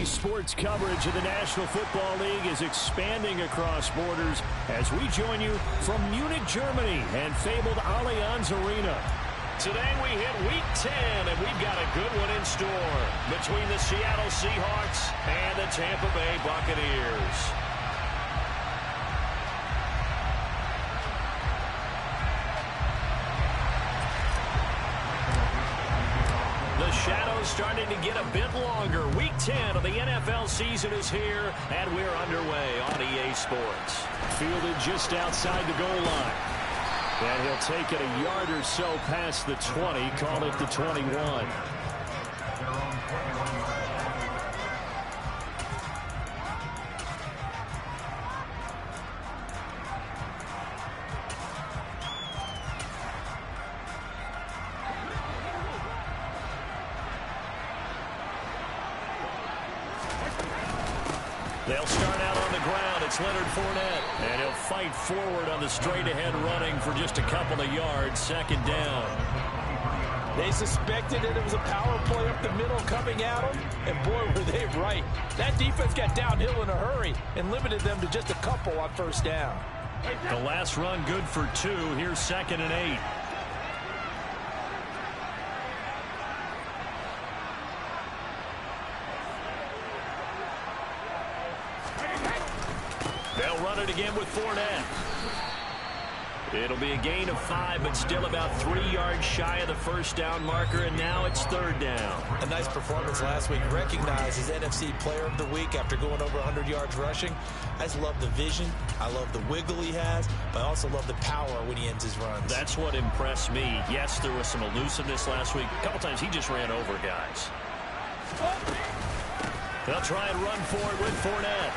NBC Sports coverage of the National Football League is expanding across borders as we join you from Munich, Germany and fabled Allianz Arena. Today we hit Week 10, and we've got a good one in store between the Seattle Seahawks and the Tampa Bay Buccaneers. The shadow's starting to get a bit longer. Week 10 of the NFL season is here, and we're underway on EA Sports. Fielded just outside the goal line. And he'll take it a yard or so past the 20, call it the 21. They'll start out on the ground. It's Leonard Fournette. And he'll fight forward on the straight-ahead running for just a couple of yards. Second down. They suspected that it was a power play up the middle coming at them. And boy, were they right. That defense got downhill in a hurry and limited them to just a couple on first down. The last run good for 2. Here's 2nd and 8. They'll run it again with Fournette. It'll be a gain of 5, but still about 3 yards shy of the first down marker, and now it's 3rd down. A nice performance last week. Recognized as NFC Player of the Week after going over 100 yards rushing. I just love the vision. I love the wiggle he has, but I also love the power when he ends his runs. That's what impressed me. Yes, there was some elusiveness last week. A couple times he just ran over guys. They'll try and run for it with Fournette.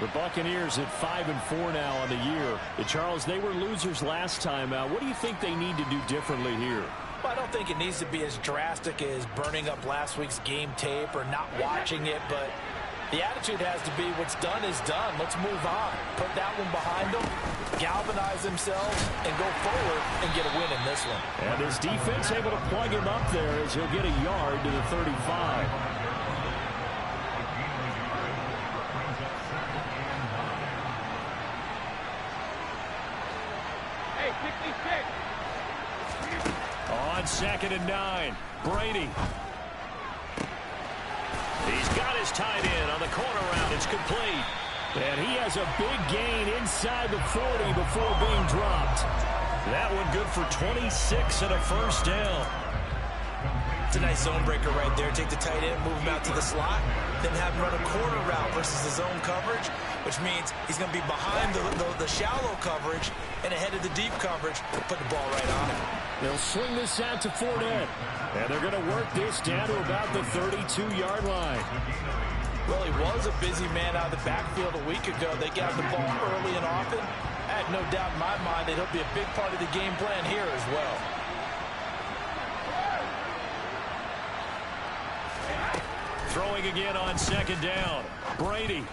The Buccaneers at 5-4 now on the year. Charles, they were losers last time out. What do you think they need to do differently here? Well, I don't think it needs to be as drastic as burning up last week's game tape or not watching it, but the attitude has to be what's done is done. Let's move on. Put that one behind them, galvanize themselves, and go forward and get a win in this one. And his defense able to plug him up there as he'll get a yard to the 35. On 2nd and 9, Brady. He's got his tight end on the corner route. It's complete. And he has a big gain inside the 40 before being dropped. That one good for 26 and a first down. It's a nice zone breaker right there. Take the tight end, move him out to the slot, then have him run a corner route versus the zone coverage, which means he's going to be behind the shallow coverage and ahead of the deep coverage. Put the ball right on him. They'll swing this out to Fournette. And they're going to work this down to about the 32-yard line. Well, he was a busy man out of the backfield a week ago. They got the ball early and often. I have no doubt in my mind that he'll be a big part of the game plan here as well. Throwing again on 2nd down. Brady.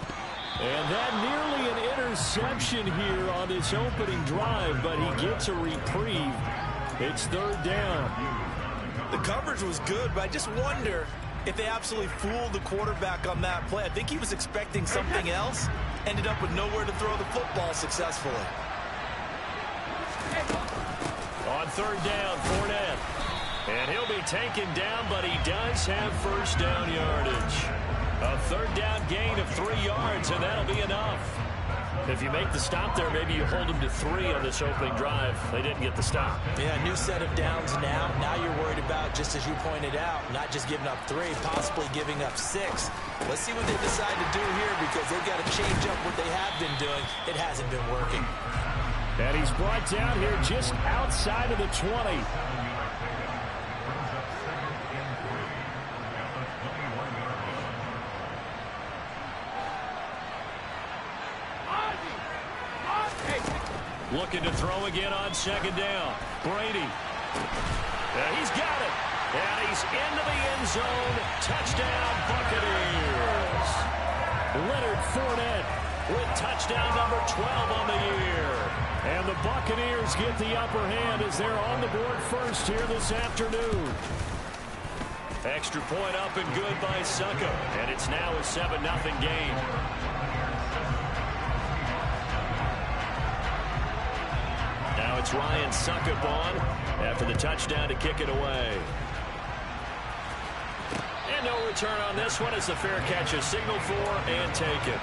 And that nearly an interception here on this opening drive, but he gets a reprieve. It's 3rd down. The coverage was good, but I just wonder if they absolutely fooled the quarterback on that play. I think he was expecting something else. Ended up with nowhere to throw the football successfully. On 3rd down, Fournette. And he'll be taken down, but he does have first down yardage. A 3rd down gain of 3 yards, and that'll be enough. If you make the stop there, maybe you hold them to 3 on this opening drive. They didn't get the stop. Yeah, new set of downs now. Now you're worried about, just as you pointed out, not just giving up 3, possibly giving up 6. Let's see what they decide to do here, because they've got to change up what they have been doing. It hasn't been working. And he's brought down here just outside of the 20. Looking to throw again on 2nd down. Brady. He's got it. And he's into the end zone. Touchdown, Buccaneers. Leonard Fournette with touchdown number 12 on the year. And the Buccaneers get the upper hand as they're on the board first here this afternoon. Extra point up and good by Succop. And it's now a 7-0 game. Now it's Ryan Succop on after the touchdown to kick it away. And no return on this one as the fair catch is signaled for and taken.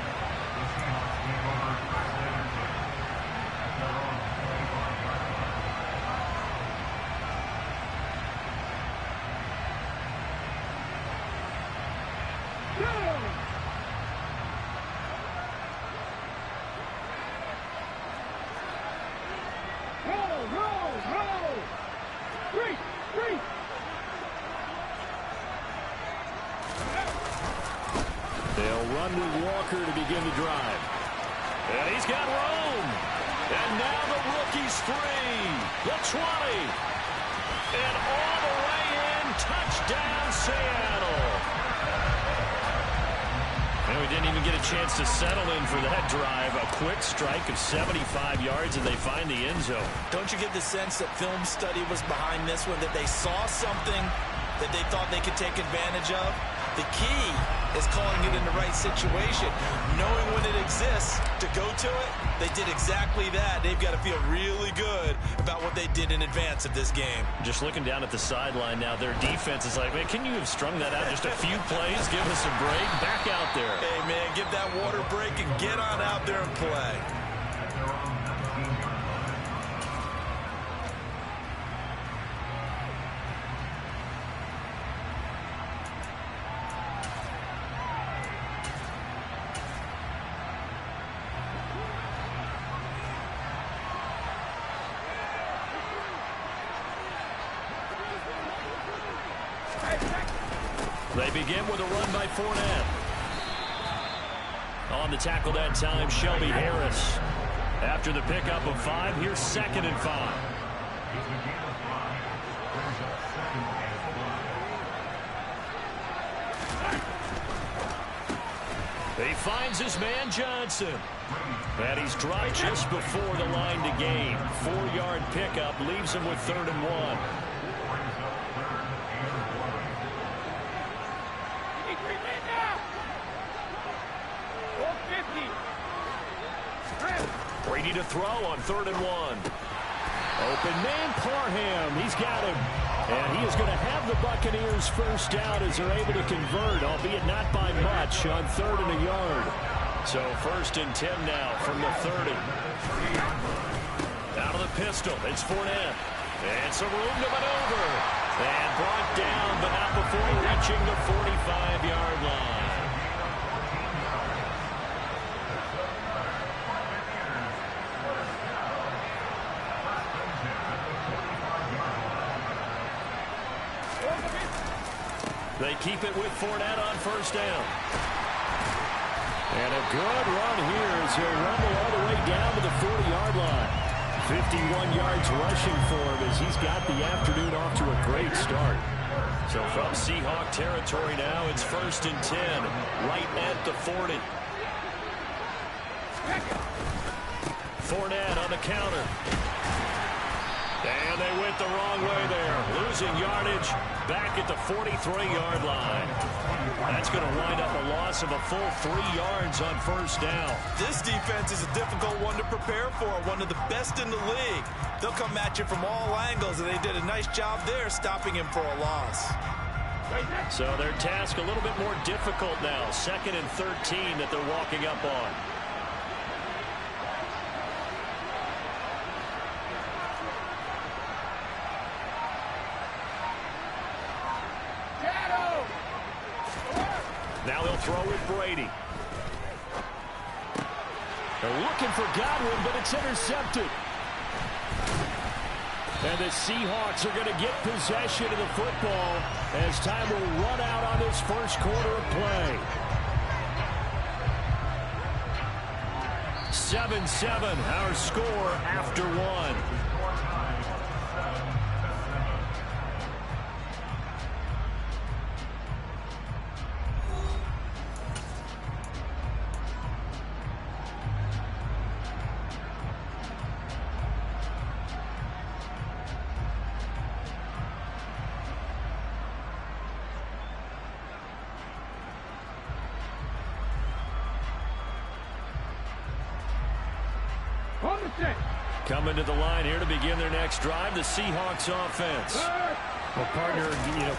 They'll run with Walker to begin the drive. And he's got room. And now the rookie's free. The 20. And all the way in. Touchdown, Seattle. And we didn't even get a chance to settle in for that drive. A quick strike of 75 yards, and they find the end zone. Don't you get the sense that film study was behind this one, that they saw something that they thought they could take advantage of? The key is calling it in the right situation, knowing when it exists to go to it. They did exactly that. They've got to feel really good about what they did in advance of this game. Just looking down at the sideline now, their defense is like, man, can you have strung that out just a few plays? Give us a break. Back out there. Hey, man, give that water break and get on out there and play. They begin with a run by Fournette. On the tackle that time, Shelby Harris. After the pickup of 5, here's 2nd and 5. He finds his man Johnson. And he's dropped just before the line to gain. 4-yard pickup leaves him with 3rd and 1. Brady to throw on 3rd and 1. Open man, Parham. He's got him. And he is going to have the Buccaneers first down as they're able to convert, albeit not by much, on 3rd and a yard. So 1st and 10 now from the 30. Out of the pistol, it's Fournette. And some room to maneuver. And brought down, but not before reaching the 45-yard line. They keep it with Fournette on 1st down. And a good run here as he'll rumble all the way down to the 40-yard line. 51 yards rushing for him as he's got the afternoon off to a great start. So from Seahawk territory now, it's 1st and 10, right at the 40. Fournette on the counter. And they went the wrong way there. Losing yardage back at the 43-yard line. That's going to wind up a loss of a full 3 yards on 1st down. This defense is a difficult one to prepare for, one of the best in the league. They'll come at you from all angles, and they did a nice job there stopping him for a loss. So their task a little bit more difficult now. 2nd and 13 that they're walking up on. Now they'll throw with Brady. They're looking for Godwin, but it's intercepted. And the Seahawks are going to get possession of the football as time will run out on this first quarter of play. 7-7, our score after 1. Coming to the line here to begin their next drive, the Seahawks offense. Well, partner,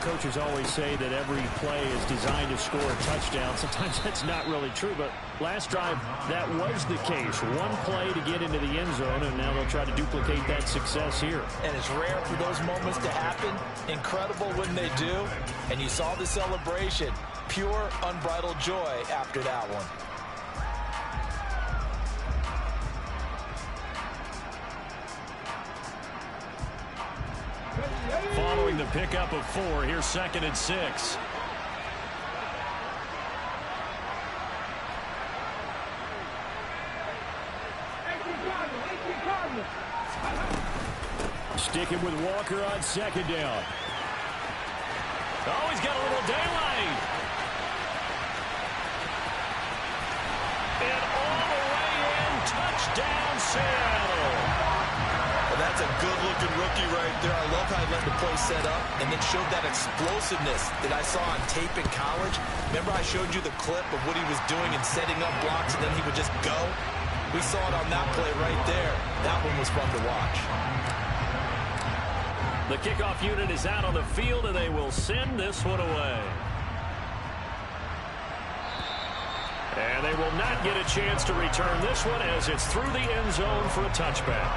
coaches always say that every play is designed to score a touchdown. Sometimes that's not really true, but last drive, that was the case. One play to get into the end zone, and now they'll try to duplicate that success here. And it's rare for those moments to happen. Incredible when they do. And you saw the celebration. Pure, unbridled joy after that one. Following the pickup of 4, here's 2nd and 6. Sticking with Walker on 2nd down. Oh, he's got a little daylight. And all the way in, touchdown Seattle. That's a good-looking rookie right there. I love how he let the play set up and then showed that explosiveness that I saw on tape in college. Remember I showed you the clip of what he was doing and setting up blocks, and then he would just go? We saw it on that play right there. That one was fun to watch. The kickoff unit is out on the field, and they will send this one away. And they will not get a chance to return this one as it's through the end zone for a touchback.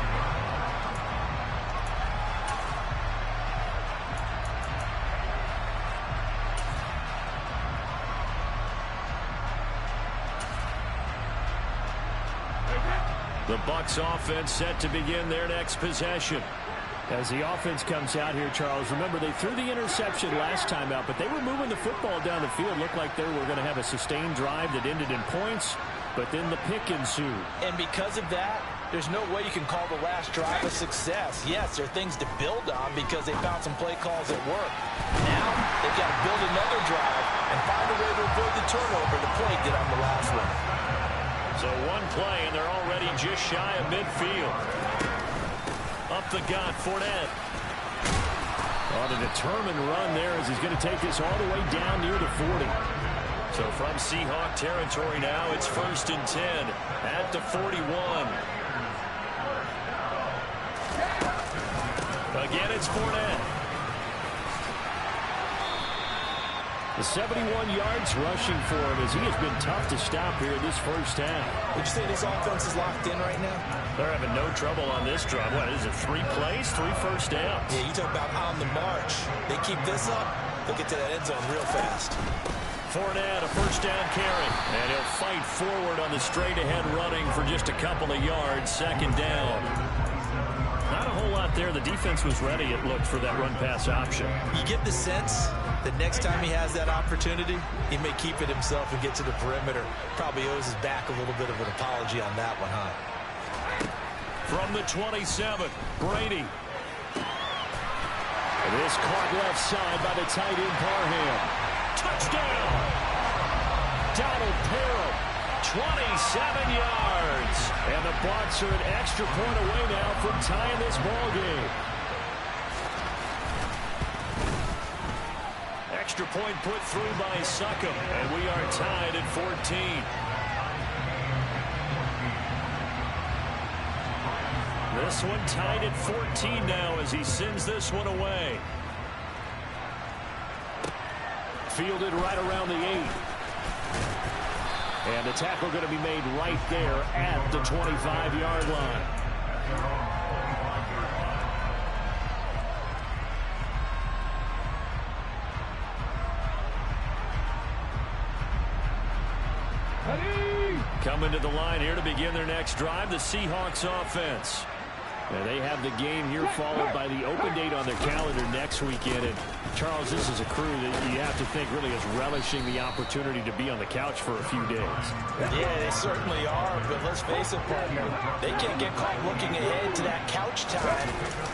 The Bucs offense set to begin their next possession. As the offense comes out here, Charles, remember they threw the interception last time out, but they were moving the football down the field. Looked like they were going to have a sustained drive that ended in points, but then the pick ensued. And because of that, there's no way you can call the last drive a success. Yes, there are things to build on because they found some play calls that work. Now, they've got to build another drive and find a way to avoid the turnover the play did on the last one. So one play, and they're already just shy of midfield. Up the gut, Fournette. On a determined run there as he's going to take this all the way down near the 40. So from Seahawk territory now, it's 1st and 10 at the 41. Again, it's Fournette. The 71 yards rushing for him as he has been tough to stop here in this first half. Would you say this offense is locked in right now? They're having no trouble on this drive. What is it, 3 plays, 3 first downs? Yeah, you talk about on the march. They keep this up, they'll get to that end zone real fast. Fournette, a first down carry. And he'll fight forward on the straight-ahead running for just a couple of yards. 2nd down. Not a whole lot there. The defense was ready, it looked, for that run-pass option. You get the sense that next time he has that opportunity, he may keep it himself and get to the perimeter. Probably owes his back a little bit of an apology on that one, huh? From the 27, Brady. This caught left side by the tight end Parham. Touchdown! Donald Parham, 27 yards. And the Bucs are an extra point away now from tying this ball game. Extra point put through by Succop, and we are tied at 14. This one tied at 14 now as he sends this one away. Fielded right around the 8. And the tackle going to be made right there at the 25-yard line. Coming to the line here to begin their next drive, the Seahawks offense. And they have the game here followed by the open date on their calendar next weekend. And Charles, this is a crew that you have to think really is relishing the opportunity to be on the couch for a few days. Yeah, they certainly are, but let's face it, partner, they can't get caught looking ahead to that couch time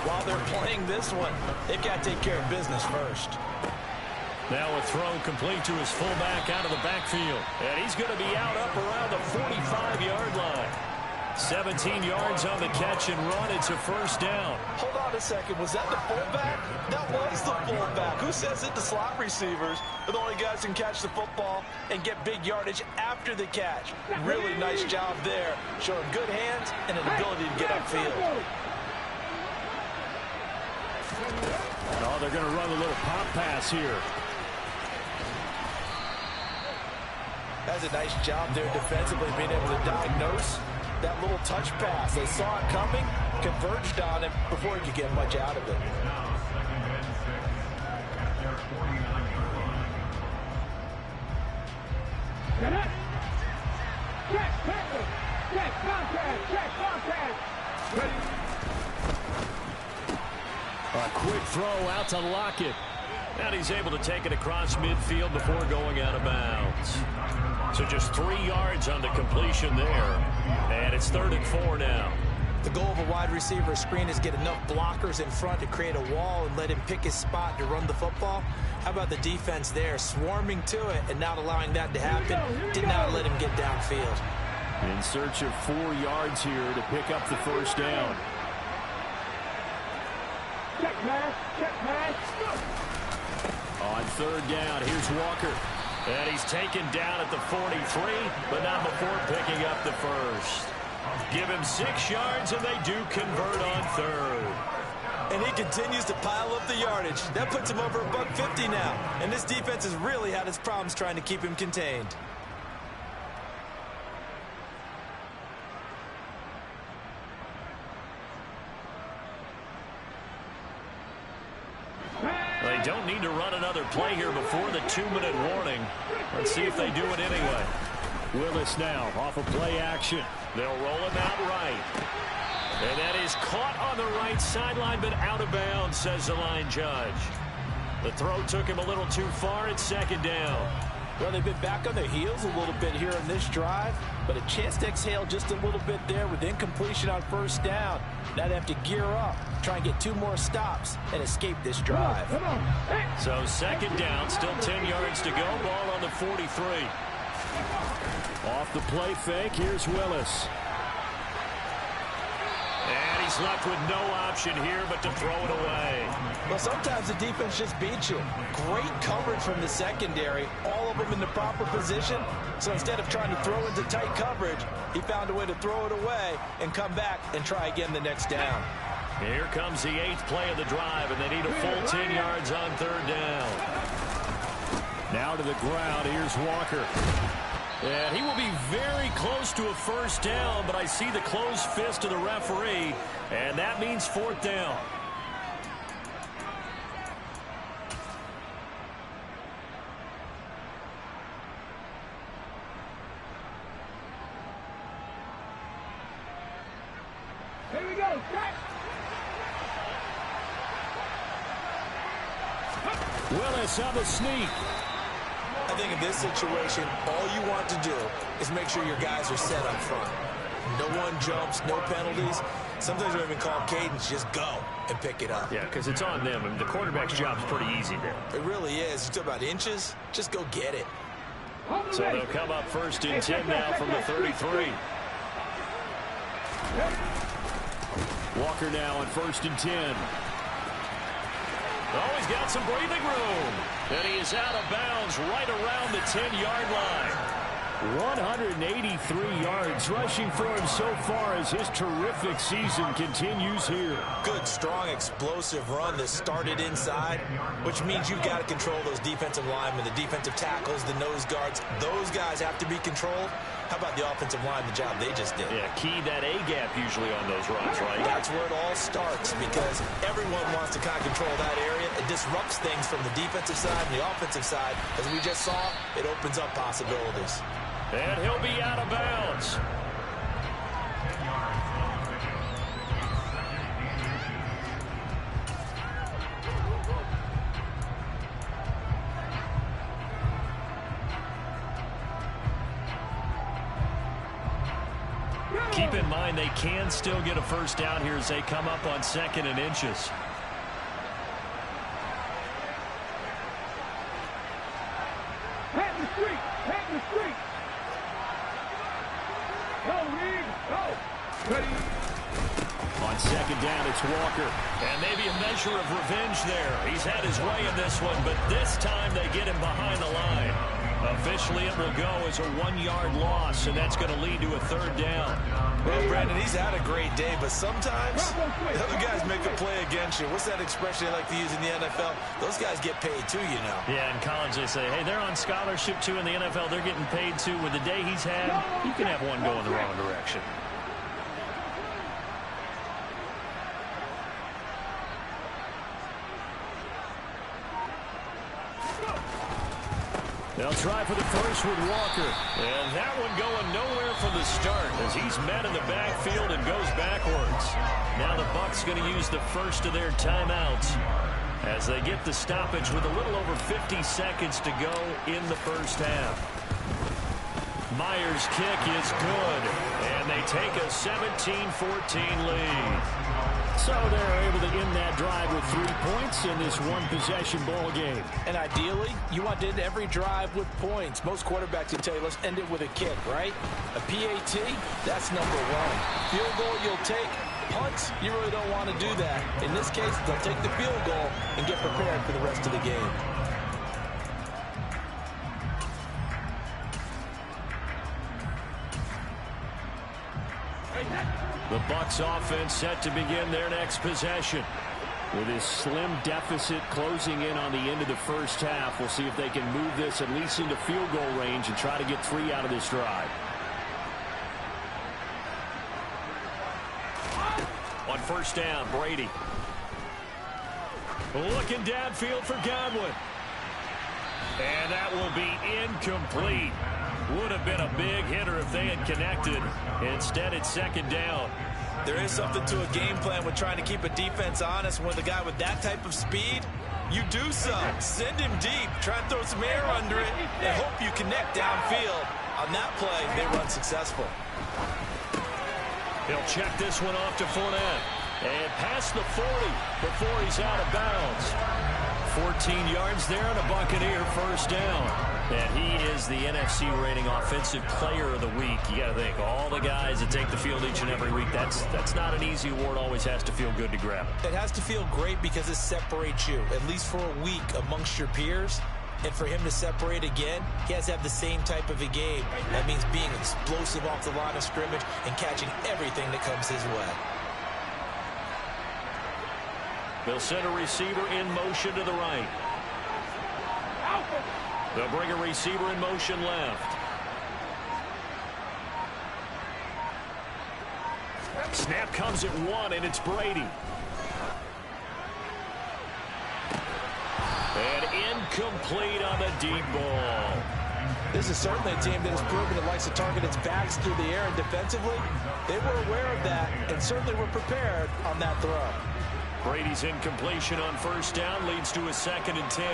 while they're playing this one. They've got to take care of business first. Now a throw complete to his fullback out of the backfield. And he's going to be out up around the 45-yard line. 17 yards on the catch and run. It's a first down. Hold on a second. Was that the fullback? That was the fullback. Who says it? The slot receivers are the only guys who can catch the football and get big yardage after the catch. Really nice job there, showing good hands and an ability to get upfield. Oh, they're going to run a little pop pass here. That's a nice job there defensively, being able to diagnose that little touch pass. They saw it coming, converged on it before he could get much out of it. A quick throw out to Lockett. And he's able to take it across midfield before going out of bounds. So just 3 yards on the completion there. And it's 3rd and 4 now. The goal of a wide receiver screen is get enough blockers in front to create a wall and let him pick his spot to run the football. How about the defense there, swarming to it and not allowing that to happen? Did not let him get downfield. In search of 4 yards here to pick up the first down. Check pass, check pass. On 3rd down, here's Walker. And he's taken down at the 43, but not before picking up the first. Give him 6 yards, and they do convert on 3rd. And he continues to pile up the yardage. That puts him over $150 now. And this defense has really had its problems trying to keep him contained. They don't need to run another play here before the 2-minute warning. Let's see if they do it anyway. Willis now off of play action. They'll roll him out right. And that is caught on the right sideline, but out of bounds, says the line judge. The throw took him a little too far. It's 2nd down. Well, they've been back on their heels a little bit here in this drive, but a chance to exhale just a little bit there with incompletion on 1st down. Now they have to gear up, try and get 2 more stops, and escape this drive. So 2nd down, still 10 yards to go. Ball on the 43. Off the play fake, here's Willis. And he's left with no option here but to throw it away. Well, sometimes the defense just beats you. Great coverage from the secondary, all of them in the proper position. So instead of trying to throw into tight coverage, he found a way to throw it away and come back and try again the next down. Here comes the 8th play of the drive, and they need a full 10 yards on 3rd down. Now to the ground, here's Walker. And he will be very close to a first down, but I see the closed fist of the referee, and that means 4th down. Here we go, check. Willis on the sneak. I think in this situation, all you want to do is make sure your guys are set up front. No one jumps, no penalties. Sometimes we even call cadence, just go and pick it up. Yeah, because it's on them. I mean, the quarterback's job's pretty easy there. It really is. You talk about inches, just go get it. So they'll come up 1st and 10 now from the 33. Walker now on 1st and 10. Oh, he's got some breathing room. And he is out of bounds right around the 10-yard line. 183 yards rushing for him so far as his terrific season continues here. Good, strong, explosive run that started inside, which means you've got to control those defensive linemen, the defensive tackles, the nose guards. Those guys have to be controlled. How about the offensive line, the job they just did? Yeah, key that A-gap usually on those runs, right? That's where it all starts, because everyone wants to kind of control that area. It disrupts things from the defensive side and the offensive side. As we just saw, it opens up possibilities. And he'll be out of bounds. Keep in mind they can still get a first down here as they come up on 2nd and inches. Pat the street, pat the street. Go, Reed, go. Ready. On second down, it's Walker. And maybe a measure of revenge there. He's had his way in this one, but this time they get him behind the line. Officially, it will go as a 1-yard loss, and that's going to lead to a third down. Well, Brandon, he's had a great day, but sometimes the other guys make a play against you. What's that expression they like to use in the NFL? Those guys get paid too, you know. Yeah, in college they say, hey, they're on scholarship too. In the NFL, they're getting paid too. With the day he's had, you can have one go in the wrong direction. They'll try for the first with Walker. And that one going nowhere from the start as he's met in the backfield and goes backwards. Now the Bucs going to use the first of their timeouts as they get the stoppage with a little over 50 seconds to go in the first half. Myers' kick is good, and they take a 17-14 lead. So they're able to end that drive with 3 points in this one-possession ball game. And ideally, you want to end every drive with points. Most quarterbacks will tell you, let's end it with a kick, right? A PAT, that's number one. Field goal, you'll take. Punts, you really don't want to do that. In this case, they'll take the field goal and get prepared for the rest of the game. The Bucs offense set to begin their next possession. With this slim deficit closing in on the end of the first half, we'll see if they can move this at least into field goal range and try to get 3 out of this drive. On first down, Brady. Looking downfield for Godwin. And that will be incomplete. Would have been a big hitter if they had connected. Instead, it's second down. There is something to a game plan with trying to keep a defense honest. When the guy with that type of speed, you do some. Send him deep. Try and throw some air under it and hope you connect downfield. On that play, they run successful. He'll check this one off to Fournette. And past the 40 before he's out of bounds. 14 yards there and a Buccaneer first down. And he is the NFC rating offensive player of the week. You got to think, all the guys that take the field each and every week, that's not an easy award. Always has to feel good to grab it. It has to feel great because it separates you, at least for a week, amongst your peers. And for him to separate again, he has to have the same type of a game. That means being explosive off the line of scrimmage and catching everything that comes his way. They'll send a receiver in motion to the right. They'll bring a receiver in motion left. Snap comes at 1, and it's Brady. And incomplete on the deep ball. This is certainly a team that has proven it likes to target its backs through the air, and defensively, they were aware of that and certainly were prepared on that throw. Brady's incompletion on first down leads to a 2nd and 10.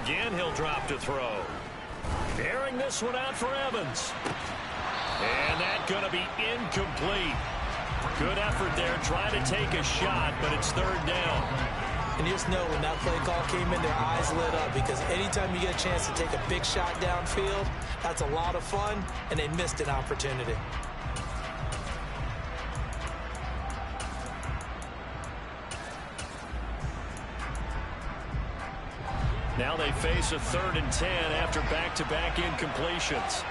Again, he'll drop to throw. Airing this one out for Evans. And that's going to be incomplete. Good effort there, trying to take a shot, but it's 3rd down. And you just know when that play call came in, their eyes lit up, because anytime you get a chance to take a big shot downfield, that's a lot of fun, and they missed an opportunity. Now they face a 3rd and 10 after back-to-back incompletions.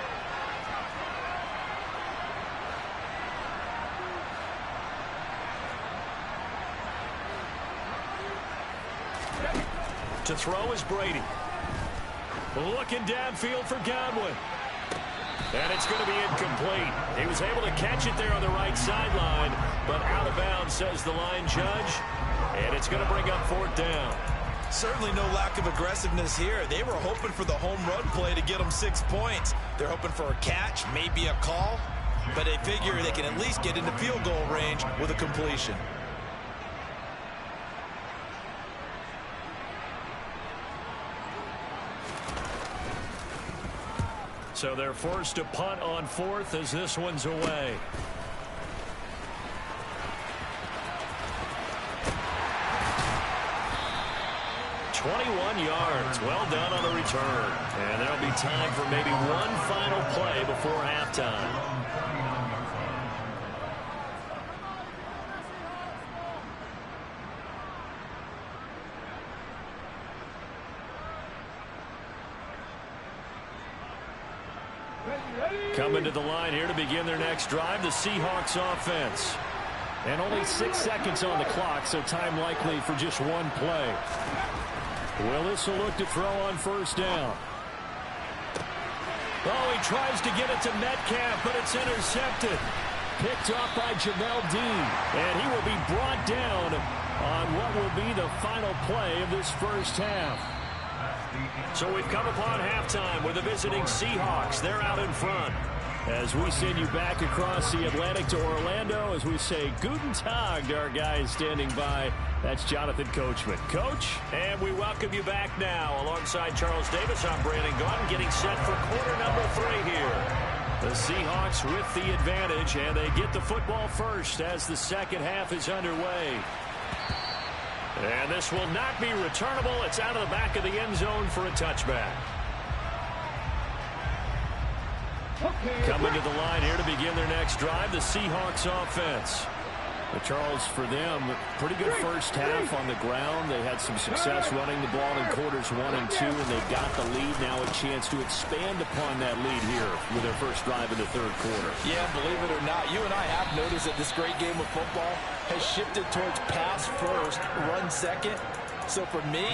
To throw is Brady. Looking downfield for Godwin. And it's going to be incomplete. He was able to catch it there on the right sideline, but out of bounds, says the line judge. And it's going to bring up 4th down. Certainly no lack of aggressiveness here. They were hoping for the home run play to get them 6 points. They're hoping for a catch, maybe a call, but they figure they can at least get into field goal range with a completion. So they're forced to punt on fourth as this one's away. "21 yards. Well done on the return. And there'll be time for maybe one final play before halftime. Coming to the line here to begin their next drive, the Seahawks offense. And only 6 seconds on the clock, so time likely for just one play. Willis will look to throw on first down. Oh, he tries to get it to Metcalf, but it's intercepted. Picked off by Jamel Dean. And he will be brought down on what will be the final play of this first half. So we've come upon halftime with the visiting Seahawks. They're out in front. As we send you back across the Atlantic to Orlando, as we say Guten Tag to our guys standing by. That's Jonathan Coachman. Coach, and we welcome you back now. Alongside Charles Davis, I'm Brandon Gaudin, getting set for quarter number 3 here. The Seahawks with the advantage, and they get the football first as the second half is underway. And this will not be returnable. It's out of the back of the end zone for a touchback. Coming to the line here to begin their next drive, the Seahawks offense. But Charles, for them, pretty good first half on the ground. They had some success running the ball in quarters 1 and 2, and they've got the lead. Now a chance to expand upon that lead here with their first drive in the third quarter. Yeah, believe it or not, you and I have noticed that this great game of football has shifted towards pass first, run second. So for me,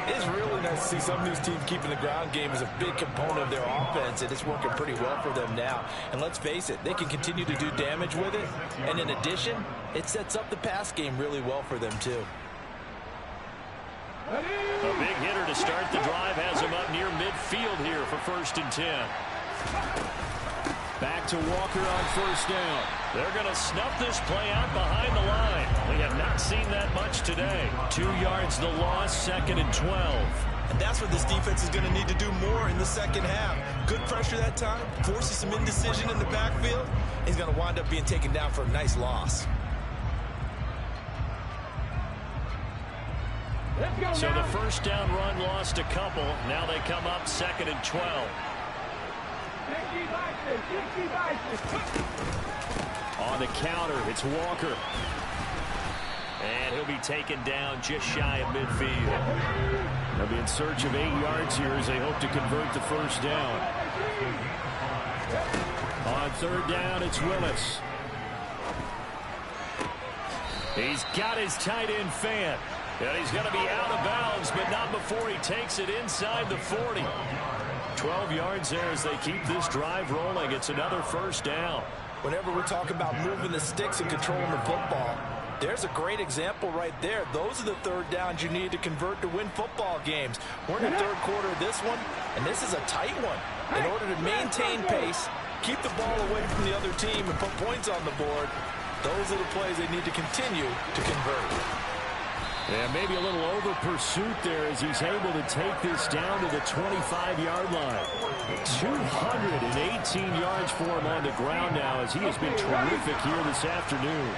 it's really nice to see some of these teams keeping the ground game as a big component of their offense, and it's working pretty well for them now. And let's face it, they can continue to do damage with it. And in addition, it sets up the pass game really well for them too. A big hitter to start the drive has him up near midfield here for 1st and 10. Back to Walker on first down. They're going to snuff this play out behind the line. We have not seen that much today. 2 yards the loss, 2nd and 12. And that's what this defense is going to need to do more in the second half. Good pressure that time, forces some indecision in the backfield. He's going to wind up being taken down for a nice loss. So the first down run lost a couple. Now they come up 2nd and 12. On the counter, it's Walker. And he'll be taken down just shy of midfield. They'll be in search of 8 yards here as they hope to convert the first down. On third down, it's Willis. He's got his tight end fan. And he's going to be out of bounds, but not before he takes it inside the 40. 12 yards there as they keep this drive rolling. It's another first down. Whenever we talk about moving the sticks and controlling the football, there's a great example right there. Those are the third downs you need to convert to win football games. We're in the third quarter of this one, and this is a tight one. In order to maintain pace, keep the ball away from the other team, and put points on the board, those are the plays they need to continue to convert. And maybe a little over pursuit there as he's able to take this down to the 25-yard line. 218 yards for him on the ground now as he has been terrific here this afternoon.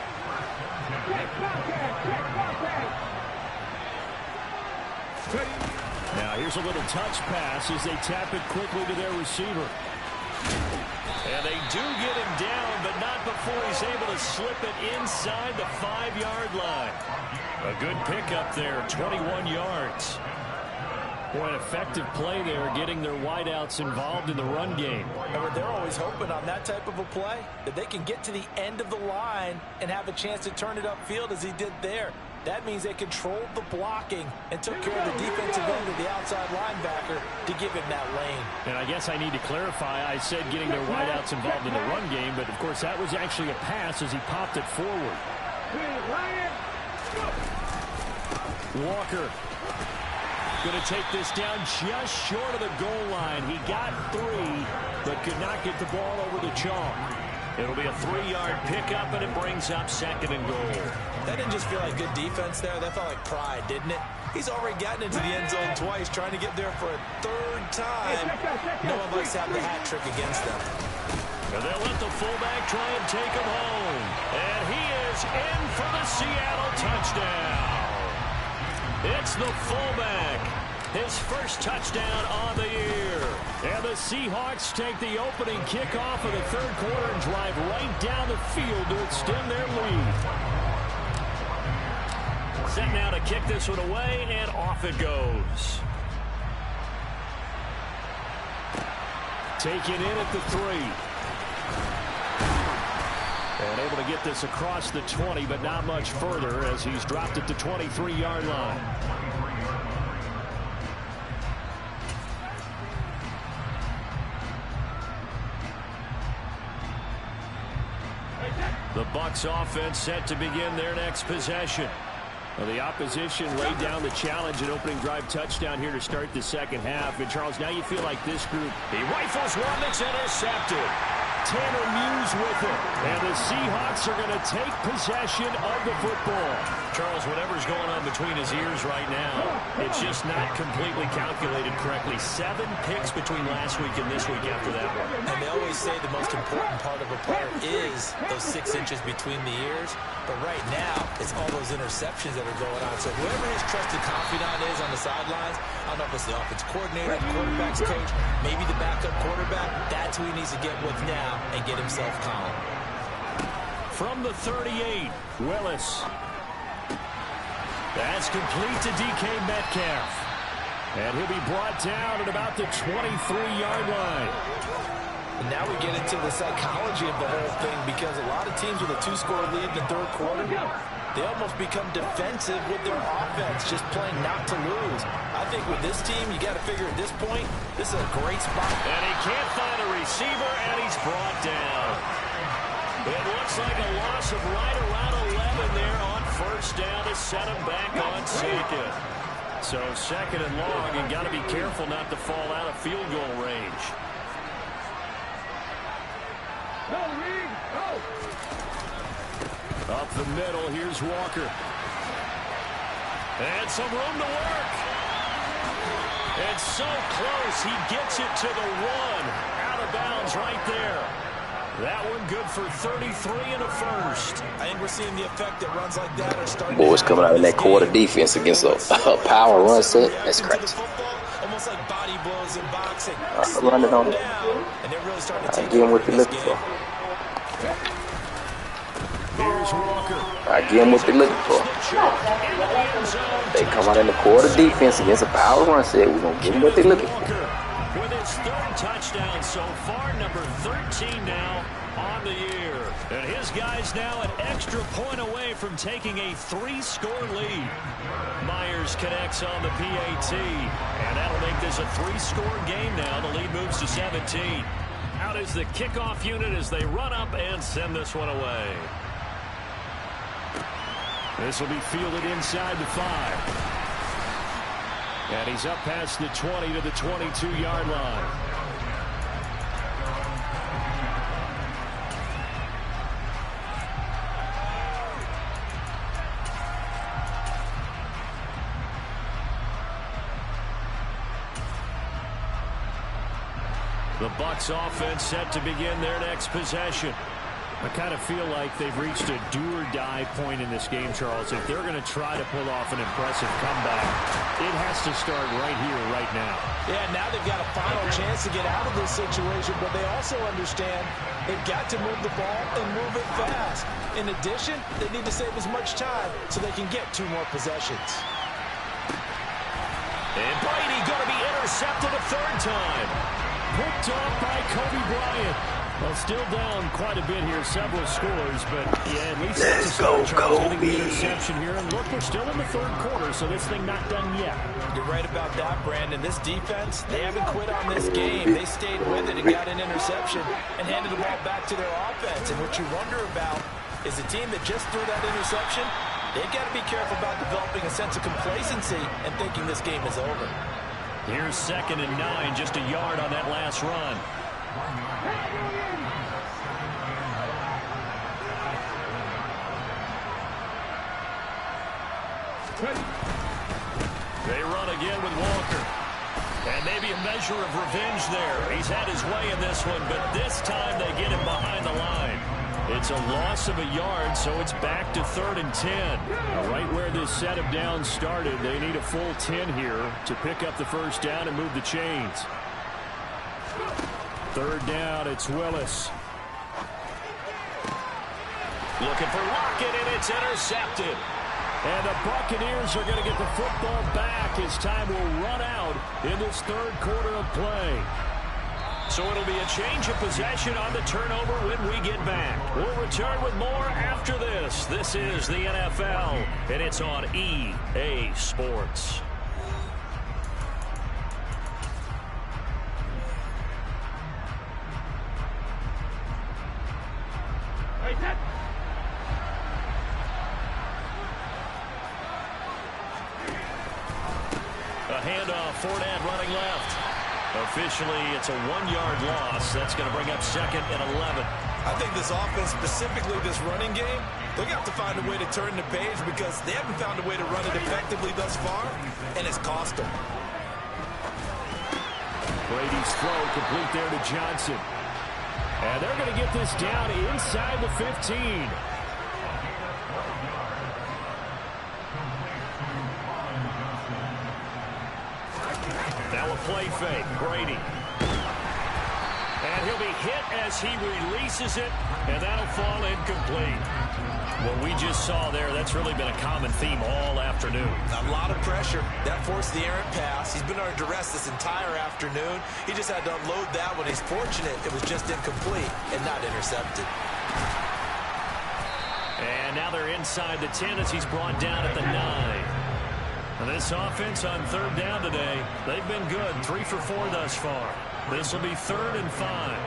Now here's a little touch pass as they tap it quickly to their receiver. And they do get him down, but not before he's able to slip it inside the 5-yard line. A good pickup there, 21 yards. Boy, an effective play there, getting their wideouts involved in the run game. Remember, they're always hoping on that type of a play that they can get to the end of the line and have a chance to turn it upfield as he did there. That means they controlled the blocking and took care of the defensive end of the outside linebacker to give him that lane. And I guess I need to clarify, I said getting their wideouts involved in the run game, but of course that was actually a pass as he popped it forward. Walker going to take this down just short of the goal line. He got 3, but could not get the ball over the chalk. It'll be a 3-yard pickup, and it brings up 2nd and goal. That didn't just feel like good defense there. That felt like pride, didn't it? He's already gotten into the end zone twice, trying to get there for a 3rd time. No one likes to have the hat trick against them. And they'll let the fullback try and take him home. And he is in for the Seattle touchdown. It's the fullback. His first touchdown on the year. And the Seahawks take the opening kickoff of the 3rd quarter and drive right down the field to extend their lead. Set now to kick this one away, and off it goes. Taken in at the 3. And able to get this across the 20, but not much further as he's dropped it to 23-yard line. The Bucs offense set to begin their next possession. Well, the opposition laid down the challenge, an opening drive touchdown here to start the 2nd half. And, Charles, now you feel like this group, he rifles one that's intercepted. Tanner Muse with it. And the Seahawks are going to take possession of the football. Charles, whatever's going on between his ears right now, it's just not completely calculated correctly. 7 picks between last week and this week after that one. And they always say the most important part of a player is those 6 inches between the ears. But right now, it's all those interceptions that are going on. So whoever his trusted confidant is on the sidelines, I don't know if it's the offensive coordinator, the quarterback's coach, maybe the backup quarterback, that's who he needs to get with now and get himself calm. From the 38, Willis. That's complete to DK Metcalf. And he'll be brought down at about the 23-yard line. And now we get into the psychology of the whole thing, because a lot of teams with a 2-score lead in the 3rd quarter, they almost become defensive with their offense, just playing not to lose. I think with this team, you got to figure at this point, this is a great spot. And he can't find a receiver, and he's brought down. It looks like a loss of right around 11 there on 1st down to set him back on 2nd. So 2nd and long, and got to be careful not to fall out of field goal range. Up the middle, here's Walker. And some room to work. And so close, he gets it to the 1. Out of bounds right there. That one good for 33 and a 1st. I think we're seeing the effect that runs like that are starting. Boys coming out in that quarter defense against a power run set. That's crazy. Almost like body blows in boxing. Run it on it. And they're really starting to take Give him what you're looking for. Here's Walker. Give him what they're looking for. They come out in the quarter defense against a power run set. We're going to give them what they're looking for. With his 3rd touchdown so far, number 13 now on the year. And his guys now an extra point away from taking a 3-score lead. Myers connects on the PAT. And that'll make this a 3-score game now. The lead moves to 17. Out is the kickoff unit as they run up and send this one away. This will be fielded inside the 5. And he's up past the 20 to the 22-yard line. The Bucs offense set to begin their next possession. I kind of feel like they've reached a do-or-die point in this game, Charles. If they're going to try to pull off an impressive comeback, it has to start right here, right now. Yeah, now they've got a final chance to get out of this situation, but they also understand they've got to move the ball and move it fast. In addition, they need to save as much time so they can get 2 more possessions. And Brady going to be intercepted a 3rd time. Picked off by Kobe Bryant. Well, still down quite a bit here, several scores, but yeah, at least let's go, Kobe. Getting the interception here, and look, we're still in the 3rd quarter, so this thing not done yet. You're right about that, Brandon. This defense, they haven't quit on this game. They stayed with it and got an interception and handed the ball back to their offense. And what you wonder about is the team that just threw that interception, they've got to be careful about developing a sense of complacency and thinking this game is over. Here's 2nd and 9, just a yard on that last run. They run again with Walker. And maybe a measure of revenge there. He's had his way in this one, but this time they get him behind the line. It's a loss of a yard, so it's back to 3rd and 10. Right where this set of downs started, they need a full 10 here to pick up the first down and move the chains. 3rd down, it's Willis. Looking for Lockett, and it's intercepted. And the Buccaneers are going to get the football back as time will run out in this 3rd quarter of play. So it'll be a change of possession on the turnover when we get back. We'll return with more after this. This is the NFL, and it's on EA Sports. A handoff, Fournette running left. Officially, it's a 1-yard loss. That's going to bring up 2nd and 11. I think this offense, specifically this running game, they're going to have to find a way to turn the page because they haven't found a way to run it effectively thus far, and it's cost them. Brady's throw complete there to Johnson. And they're going to get this down inside the 15. Now a play fake, Brady. And he'll be hit as he releases it, and that'll fall incomplete. What we just saw there, that's really been a common theme all afternoon. A lot of pressure. That forced the errant pass. He's been under duress this entire afternoon. He just had to unload that one. He's fortunate it was just incomplete and not intercepted. And now they're inside the 10 as he's brought down at the 9. This offense on 3rd down today, they've been good. 3 for 4 thus far. This will be 3rd and 5.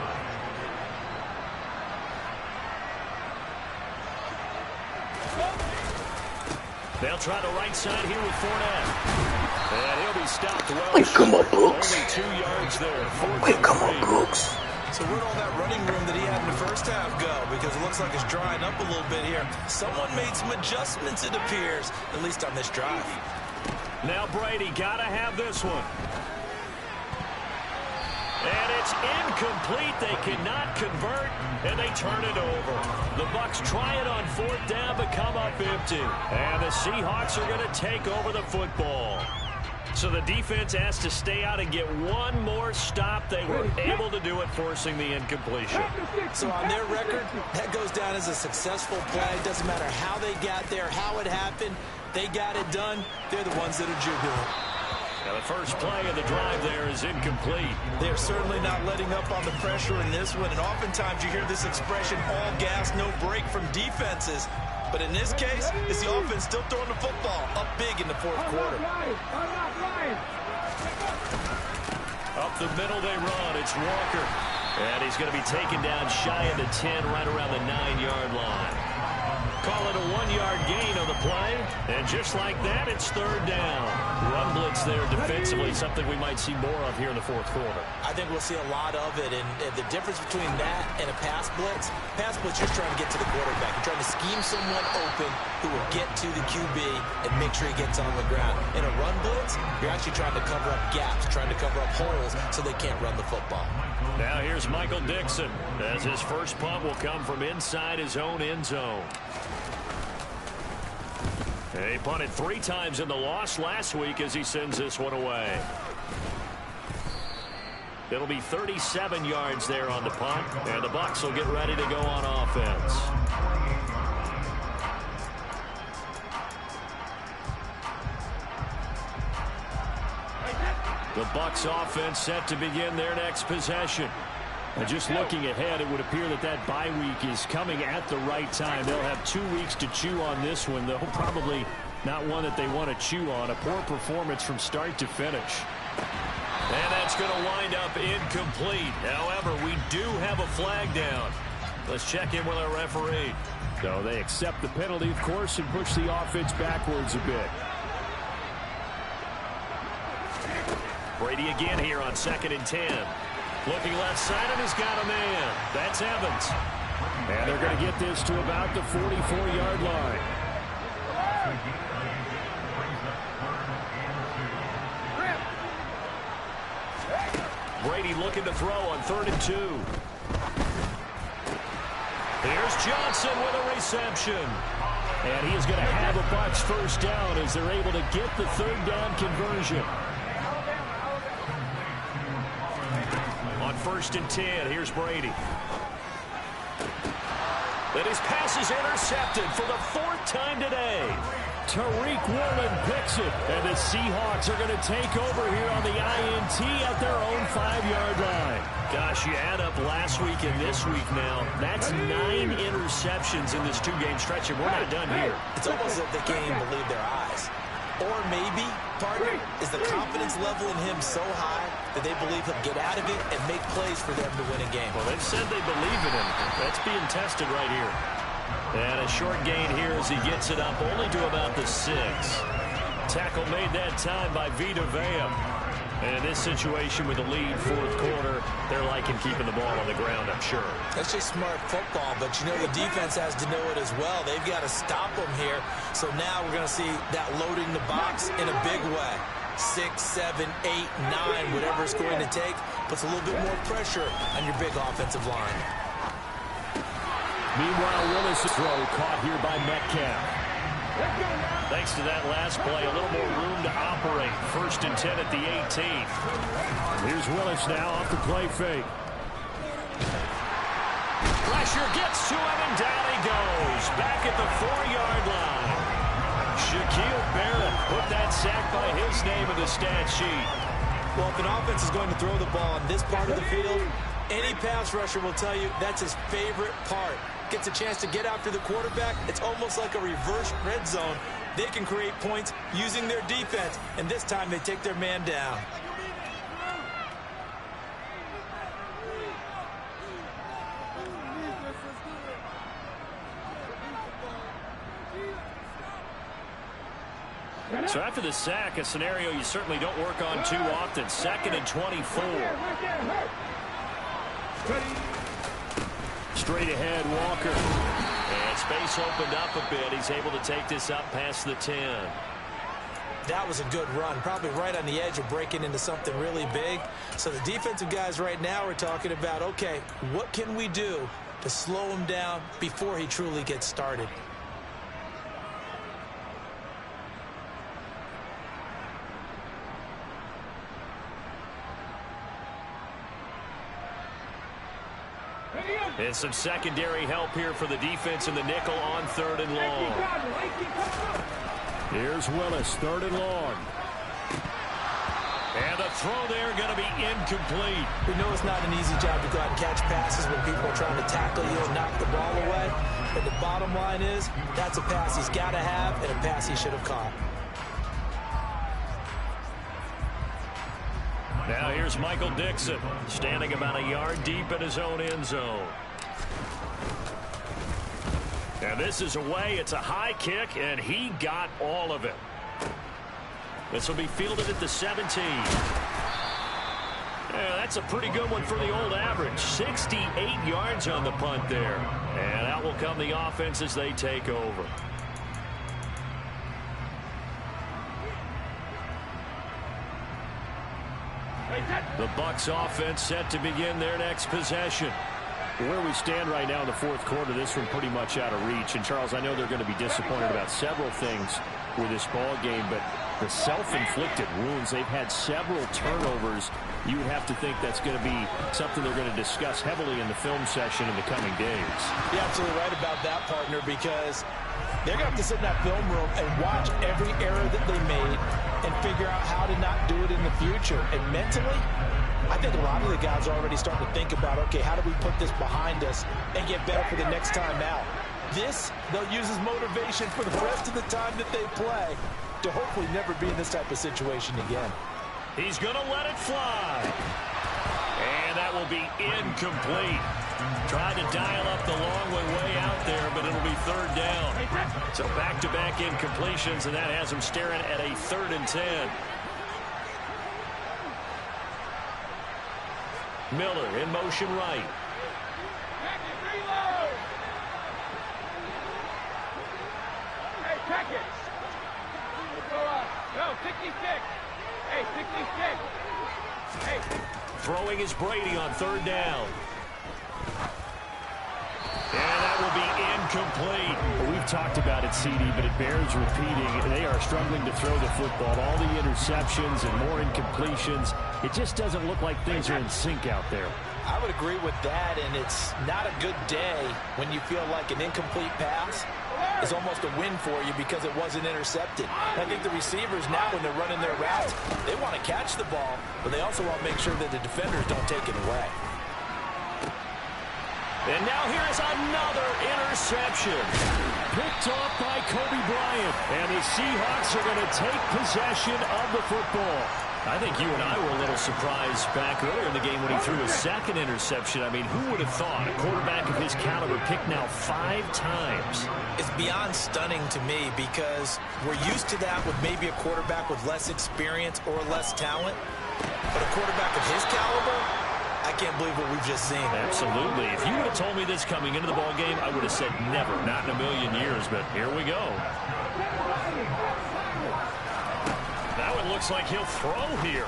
They'll try the right side here with Fournette. And he'll be stopped well. Wait, come on, Brooks. Only 2 yards there. Wait, come on, Brooks. So where'd all that running room that he had in the first half go? Because it looks like it's drying up a little bit here. Someone made some adjustments, it appears, at least on this drive. Now Brady got to have this one. And it's incomplete. They cannot convert, and they turn it over. The Bucs try it on 4th down, but come up empty. And the Seahawks are going to take over the football. So the defense has to stay out and get one more stop. They were able to do it, forcing the incompletion. So on their record, that goes down as a successful play. Doesn't matter how they got there, how it happened. They got it done. They're the ones that are jubilant. Now the first play of the drive there is incomplete. They're certainly not letting up on the pressure in this one. And oftentimes you hear this expression, all gas, no break from defenses. But in this case, it's the offense still throwing the football up big in the 4th quarter. Up the middle they run. It's Walker. And he's going to be taken down shy of the 10, right around the 9-yard line. Call it a 1-yard gain on the play. And just like that, it's 3rd down. Run blitz there defensively, something we might see more of here in the 4th quarter. I think we'll see a lot of it. And the difference between that and a pass blitz, you're trying to get to the quarterback. You're trying to scheme someone open who will get to the QB and make sure he gets on the ground. In a run blitz, you're actually trying to cover up gaps, trying to cover up holes so they can't run the football. Now here's Michael Dixon as his first punt will come from inside his own end zone. He punted 3 times in the loss last week as he sends this one away. It'll be 37 yards there on the punt, and the Bucs will get ready to go on offense. The Bucs offense set to begin their next possession. And just looking ahead, it would appear that that bye week is coming at the right time. They'll have 2 weeks to chew on this one, though probably not one that they want to chew on. A poor performance from start to finish. And that's going to wind up incomplete. However, we do have a flag down. Let's check in with our referee. So they accept the penalty, of course, and push the offense backwards a bit. Brady again here on 2nd and 10. Looking left side, and he's got a man. That's Evans. And they're going to get this to about the 44-yard line. Brady looking to throw on 3rd and 2. Here's Johnson with a reception. And he is going to have a Bucs first down as they're able to get the 3rd down conversion. On 1st and 10, here's Brady. And his pass is intercepted for the 4th time today. Tariq Woolen picks it, and the Seahawks are going to take over here on the INT at their own 5-yard line. Gosh, you add up last week and this week now, that's 9 interceptions in this 2-game stretch, and we're not done here. It's almost as if they can't even believe their eyes. Or maybe, partner, is the confidence level in him so high that they believe he'll get out of it and make plays for them to win a game. Well, they've said they believe in him. That's being tested right here. And a short gain here as he gets it up only to about the 6. Tackle made that time by Vita Vea. And in this situation with the lead 4th quarter, they're liking keeping the ball on the ground, I'm sure. That's just smart football, but you know the defense has to know it as well. They've got to stop them here. So now we're going to see that loading the box in a big way. 6, 7, 8, 9, whatever it's going to take, puts a little bit more pressure on your big offensive line. Meanwhile, Willis' throw caught here by Metcalf. Thanks to that last play, a little more room to operate. 1st and 10 at the 18th. Here's Willis now off the play fake. Pressure gets to him, and down he goes. Back at the 4-yard line. Shaquille Barrett put that sack by his name in the stat sheet. Well, if an offense is going to throw the ball on this part of the field, any pass rusher will tell you that's his favorite part. Gets a chance to get after the quarterback. It's almost like a reverse red zone. They can create points using their defense, and this time they take their man down. So after the sack, a scenario you certainly don't work on too often. 2nd and 24. Straight ahead, Walker. And space opened up a bit. He's able to take this up past the 10. That was a good run, probably right on the edge of breaking into something really big. So the defensive guys right now are talking about, okay, what can we do to slow him down before he truly gets started? And some secondary help here for the defense in the nickel on 3rd and long. Here's Willis, 3rd and long. And the throw there going to be incomplete. We know it's not an easy job to go out and catch passes when people are trying to tackle you and knock the ball away. But the bottom line is, that's a pass he's got to have and a pass he should have caught. Now here's Michael Dixon, standing about a yard deep in his own end zone. And this is away. It's a high kick, and he got all of it. This will be fielded at the 17. Yeah, that's a pretty good one for the old average. 68 yards on the punt there. And out will come the offense as they take over. The Bucs offense set to begin their next possession. Where we stand right now in the 4th quarter, this one pretty much out of reach. And, Charles, I know they're going to be disappointed about several things with this ball game, but the self-inflicted wounds, they've had several turnovers. You would have to think that's going to be something they're going to discuss heavily in the film session in the coming days. You're absolutely right about that, partner, because they're going to have to sit in that film room and watch every error that they made and figure out how to not do it in the future. And mentally, I think a lot of the guys are already starting to think about, okay, how do we put this behind us and get better for the next time out? This, they'll use as motivation for the rest of the time that they play to hopefully never be in this type of situation again. He's going to let it fly. And that will be incomplete. Tried to dial up the long way out there, but it'll be 3rd down. So back-to-back incompletions, and that has him staring at a 3rd and 10. Miller in motion right. Hey, check it. Go up. Go, 66. Hey, 66. Hey. Throwing is Brady on third down. And that will be incomplete. Well, we've talked about it, CD, but it bears repeating. They are struggling to throw the football. All the interceptions and more incompletions. It just doesn't look like things are in sync out there. I would agree with that, and it's not a good day when you feel like an incomplete pass is almost a win for you because it wasn't intercepted. I think the receivers now, when they're running their routes, they want to catch the ball, but they also want to make sure that the defenders don't take it away. And now here is another interception. Picked off by Kobe Bryant. And the Seahawks are going to take possession of the football. I think you and I were a little surprised back earlier in the game when he threw his second interception. I mean, who would have thought a quarterback of his caliber picked now 5 times? It's beyond stunning to me because we're used to that with maybe a quarterback with less experience or less talent. But a quarterback of his caliber, I can't believe what we've just seen. Absolutely. If you would have told me this coming into the ball game, I would have said never, not in a million years. But here we go. Now it looks like he'll throw here.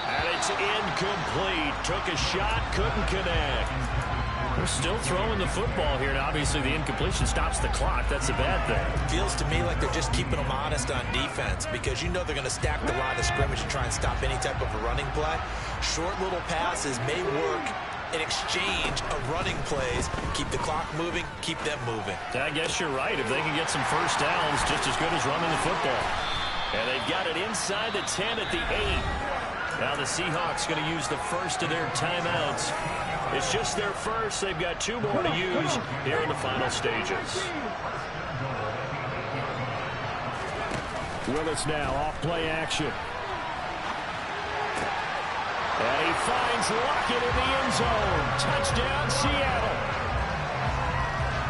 And it's incomplete. Took a shot, couldn't connect. They're still throwing the football here, and obviously the incompletion stops the clock. That's a bad thing. Feels to me like they're just keeping them honest on defense because you know they're going to stack the line of scrimmage and try and stop any type of a running play. Short little passes may work in exchange of running plays. Keep the clock moving, keep them moving. I guess you're right. If they can get some first downs, just as good as running the football. And they've got it inside the 10 at the 8. Now the Seahawks going to use the first of their timeouts. It's just their first. They've got 2 more to use here in the final stages. Willis now off play action. And he finds Lockett in the end zone. Touchdown, Seattle.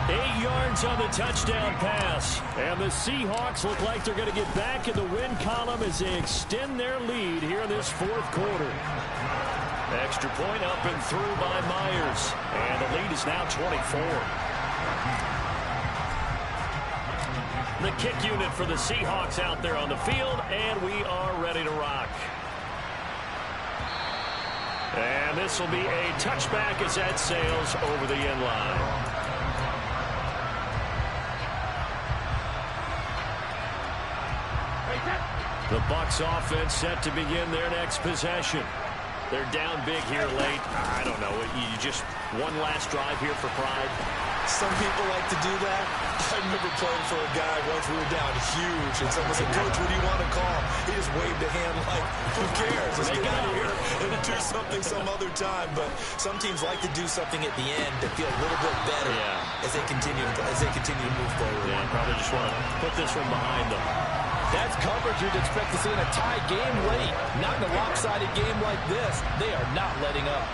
8 yards on the touchdown pass. And the Seahawks look like they're going to get back in the win column as they extend their lead here in this 4th quarter. Extra point up and through by Myers. And the lead is now 24. The kick unit for the Seahawks out there on the field, and we are ready to rock. And this will be a touchback as that sails over the end line. The Bucs offense set to begin their next possession. They're down big here late. I don't know. You just one last drive here for pride. Some people like to do that. I remember playing for a guy once we were down huge, and someone said, "Coach, what do you want to call?" He just waved a hand like, who cares? Let's get out of here and do something some other time. But some teams like to do something at the end to feel a little bit better as they continue to move forward. Yeah, probably just want to put this one behind them. That's coverage you'd expect to see in a tie game late. Not in a lopsided game like this. They are not letting up.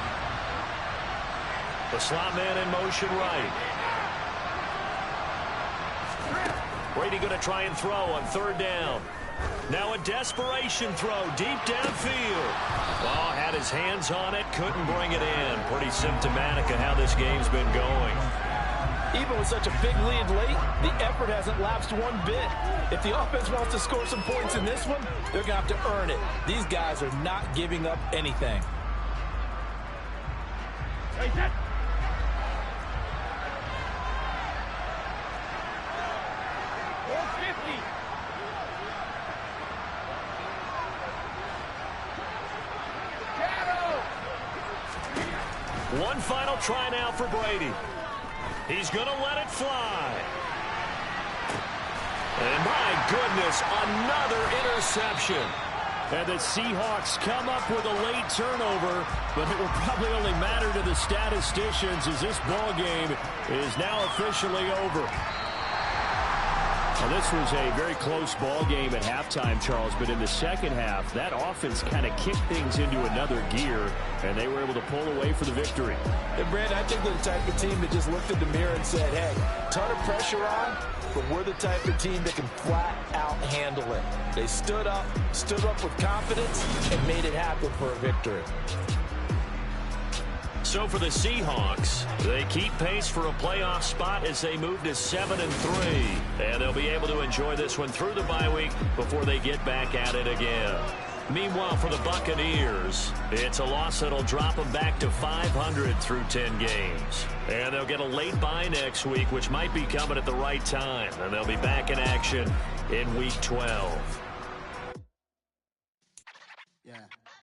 The slot man in motion right. Brady going to try and throw on 3rd down. Now a desperation throw deep downfield. Oh, had his hands on it, couldn't bring it in. Pretty symptomatic of how this game's been going. Even with such a big lead late, the effort hasn't lapsed one bit. If the offense wants to score some points in this one, they're going to have to earn it. These guys are not giving up anything. One final try now for Brady. He's going to let it fly. And my goodness, another interception. And the Seahawks come up with a late turnover, but it will probably only matter to the statisticians as this ball game is now officially over. Well, this was a very close ball game at halftime, Charles, but in the second half, that offense kind of kicked things into another gear, and they were able to pull away for the victory. And, Brandon, I think they're the type of team that just looked in the mirror and said, hey, ton of pressure on, but we're the type of team that can flat out handle it. They stood up with confidence, and made it happen for a victory. So for the Seahawks, they keep pace for a playoff spot as they move to 7-3. And they'll be able to enjoy this one through the bye week before they get back at it again. Meanwhile, for the Buccaneers, it's a loss that'll drop them back to 500 through 10 games. And they'll get a late bye next week, which might be coming at the right time. And they'll be back in action in Week 12.